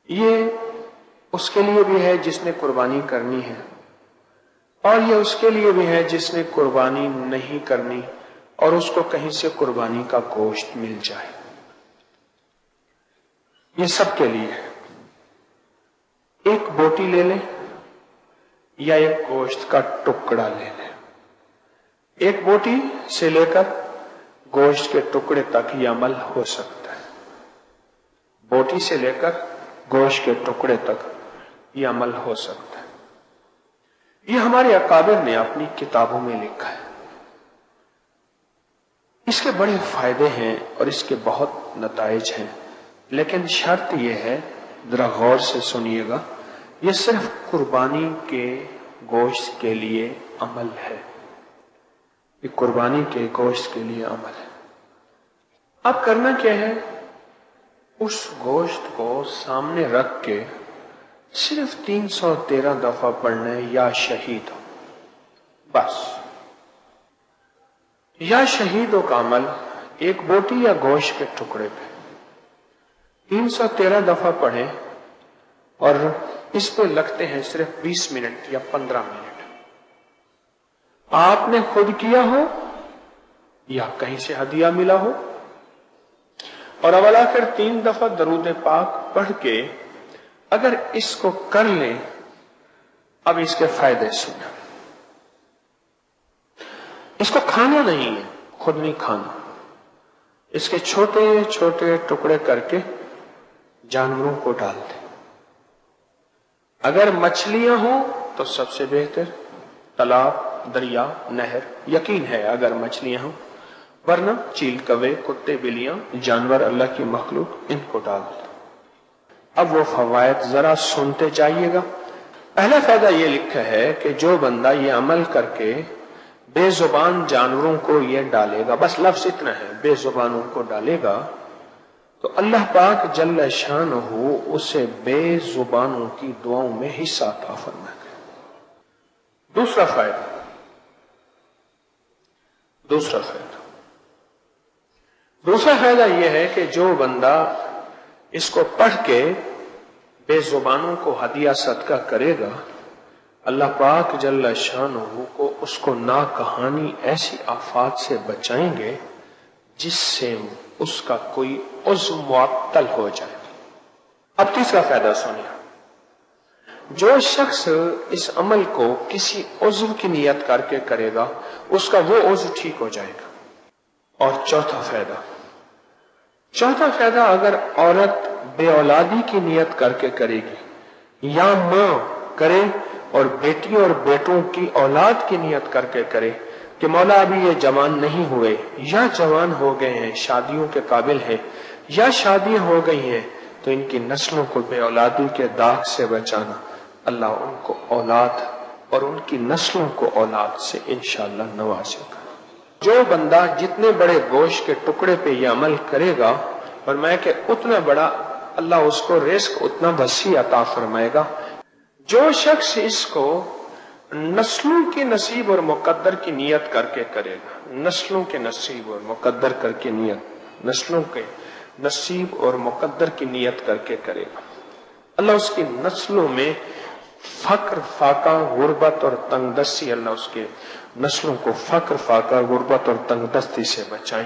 یہ اس کے لیے بھی ہے جس نے قربانی کرنی ہے، اور یہ اس کے لیے بھی ہے جس نے قربانی نہیں کرنی اور اس کو کہیں سے قربانی کا گوشت مل جائے۔ یہ سب کے لیے ہے۔ ایک بوٹی لے لیں یا ایک گوشت کا ٹکڑا لے لیں، ایک بوٹی سے لے کر گوشت کے ٹکڑے تک یہ عمل ہو سکتا ہے، بوٹی سے لے کر گوشت کے ٹکڑے تک یہ عمل ہو سکتا ہے۔ یہ ہمارے اکابر نے اپنی کتابوں میں لکھا ہے۔ اس کے بڑے فائدے ہیں اور اس کے بہت نتائج ہیں، لیکن شرط یہ ہے، ذرا غور سے سنیے گا، یہ صرف قربانی کے گوشت کے لیے عمل ہے، یہ قربانی کے گوشت کے لیے عمل ہے۔ اب کرنا کیا ہے؟ اس گوشت کو سامنے رکھ کے صرف 313 دفعہ پڑھنا ہے، یا شہید ہو، بس۔ یا شہیدوں کا عمل ایک بوٹی یا گوشت کے ٹکڑے پہ 313 دفعہ پڑھیں، اور اس پہ لگتے ہیں صرف 20 منٹ یا 15 منٹ۔ آپ نے خود کیا ہو یا کہیں سے ہدیہ ملا ہو، اور اول آخر 3 دفعہ درود پاک پڑھ کے اگر اس کو کر لیں، اب اس کے فائدے سنیں۔ اس کو کھانا نہیں ہے، خود نہیں کھانا، اس کے چھوٹے چھوٹے ٹکڑے کر کے جانوروں کو ڈال دیں۔ اگر مچھلیاں ہوں تو سب سے بہتر، تالاب، دریا، نہر، یقین ہے اگر مچھلیاں ہوں، ورنہ چیل، کوے، کتے، بلیاں، جانور اللہ کی مخلوق، ان کو ڈال دیں۔ اب وہ فوائد ذرا سنتے جائیے گا۔ پہلا فائدہ یہ لکھا ہے کہ جو بندہ یہ عمل کر کے بے زبان جانوروں کو یہ ڈالے گا، بس لفظ اتنا ہے، بے زبانوں کو ڈالے گا، تو اللہ پاک جل شانہ اسے بے زبانوں کی دعاؤں میں حصہ عطا فرمائے گا۔ دوسرا فائدہ یہ ہے کہ جو بندہ اس کو پڑھ کے بے زبانوں کو ہدیہ صدقہ کرے گا، اللہ پاک جل شانہ کو اس کو ناکہانی ایسی آفات سے بچائیں گے جس سے اس کا کوئی عضو معطل ہو جائے۔ اب تیسرا فائدہ سنیے، جو شخص اس عمل کو کسی عضو کی نیت کر کے کرے گا، اس کا وہ عضو ٹھیک ہو جائے گا۔ اور چوتھا فائدہ اگر عورت بے اولادی کی نیت کر کے کرے گی، یا ماں کرے اور بیٹی اور بیٹوں کی اولاد کی نیت کر کے کرے کہ مولا ابھی یہ جوان نہیں ہوئے یا جوان ہو گئے ہیں، شادیوں کے قابل ہیں، یا شادیاں ہو گئی ہیں، تو ان کی نسلوں کو بے اولادی کے داغ سے بچانا، اللہ ان کو اولاد اور ان کی نسلوں کو اولاد سے انشاءاللہ نوازے گا۔ جو بندہ جتنے بڑے گوشت کے ٹکڑے پہ یہ عمل کرے گا، اور میں کہ اتنا بڑا اللہ اس کو رزق اتنا وسیع عطا فرمائے گا۔ جو شخص اس کو نسلوں کے نصیب اور مقدر کی نیت کر کے کرے گا، نسلوں کے نصیب اور مقدر کر کے نیت، نسلوں کے نصیب اور مقدر کی نیت کر کے کرے گا، اللہ اس کی نسلوں میں فقر، فاقہ، غربت اور تنگ دستی، اللہ اس کے نسلوں کو فقر، فاقہ، غربت اور تنگ دستی سے بچائیں۔